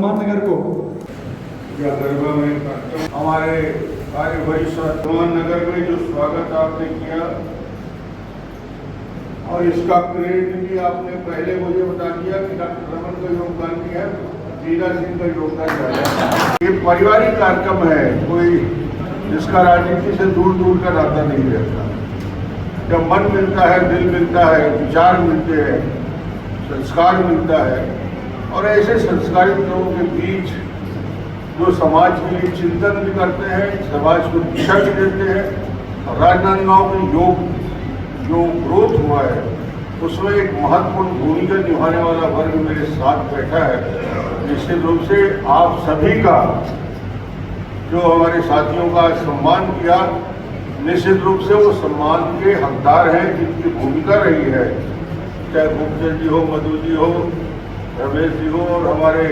वर्धमान नगर को हमारे कार्य वरिष्ठ वर्धमान नगर में जो स्वागत आपने किया और इसका क्रेडिट भी आपने पहले मुझे बता दिया कि डॉक्टर रमन का योगदान किया, रीना सिंह का योगदान किया। ये पारिवारिक कार्यक्रम है, कोई जिसका राजनीति से दूर दूर का नाता नहीं रहता। जब मन मिलता है, दिल मिलता है, विचार मिलते हैं, संस्कार मिलता है, और ऐसे संस्कारित लोगों के बीच जो समाज के लिए चिंतन भी करते हैं, समाज को दिशा भी देते हैं, और राजनांदगांव में योग जो ग्रोथ हुआ है उसमें एक महत्वपूर्ण भूमिका निभाने वाला वर्ग मेरे साथ बैठा है। निश्चित रूप से आप सभी का जो हमारे साथियों का सम्मान किया, निश्चित रूप से वो सम्मान के हकदार हैं जिनकी भूमिका रही है, चाहे भूपचंद जी हो, मधु जी हो, रमेश जी हो और हमारे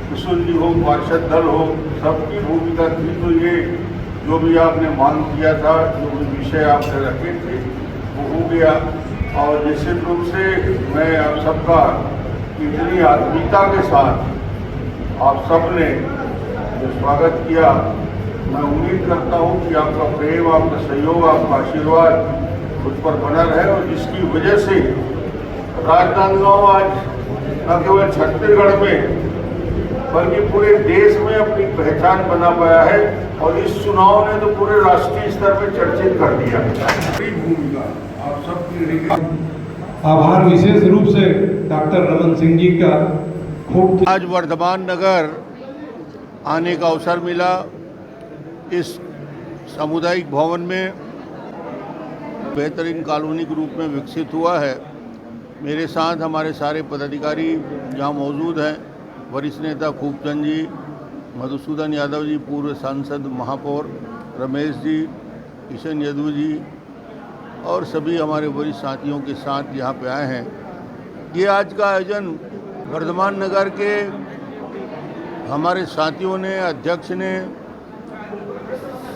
किशोर जी हो, पार्षद दल हो, सबकी भूमिका थी। तो ये जो भी आपने मांग किया था, जो भी विषय आपने रखे थे, वो हो गया। और निश्चित रूप से मैं आप सबका इतनी आत्मीयता के साथ आप सबने जो स्वागत किया, मैं उम्मीद करता हूँ कि आपका प्रेम, आपका सहयोग, आपका आशीर्वाद उस पर बना रहे, और जिसकी वजह से राजनांदगांव आज न केवल छत्तीसगढ़ में बल्कि पूरे देश में अपनी पहचान बना पाया है, और इस चुनाव ने तो पूरे राष्ट्रीय स्तर पर चर्चित कर दिया। भूमिका आप सबकी आभार विशेष रूप से डॉक्टर रमन सिंह जी का खूब। आज वर्धमान नगर आने का अवसर मिला। इस सामुदायिक भवन में बेहतरीन कॉलोनी के रूप में विकसित हुआ है। मेरे साथ हमारे सारे पदाधिकारी यहाँ मौजूद हैं, वरिष्ठ नेता खूबचंद जी, मधुसूदन यादव जी, पूर्व सांसद महापौर रमेश जी, किशन यदू जी और सभी हमारे वरिष्ठ साथियों के साथ यहाँ पे आए हैं। ये आज का आयोजन वर्धमान नगर के हमारे साथियों ने, अध्यक्ष ने,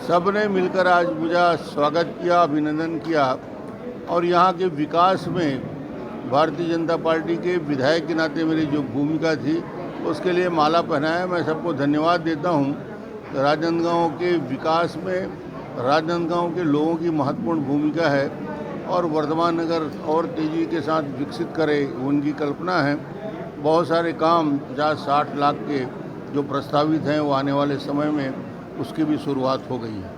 सब ने मिलकर आज मुझे स्वागत किया, अभिनंदन किया, और यहाँ के विकास में भारतीय जनता पार्टी के विधायक के नाते मेरी जो भूमिका थी उसके लिए माला पहनाया। मैं सबको धन्यवाद देता हूँ। राजनांदगांव के विकास में राजनांदगांव के लोगों की महत्वपूर्ण भूमिका है, और वर्धमान नगर और तेज़ी के साथ विकसित करे उनकी कल्पना है। बहुत सारे काम 50-60 लाख के जो प्रस्तावित हैं वो आने वाले समय में उसकी भी शुरुआत हो गई है।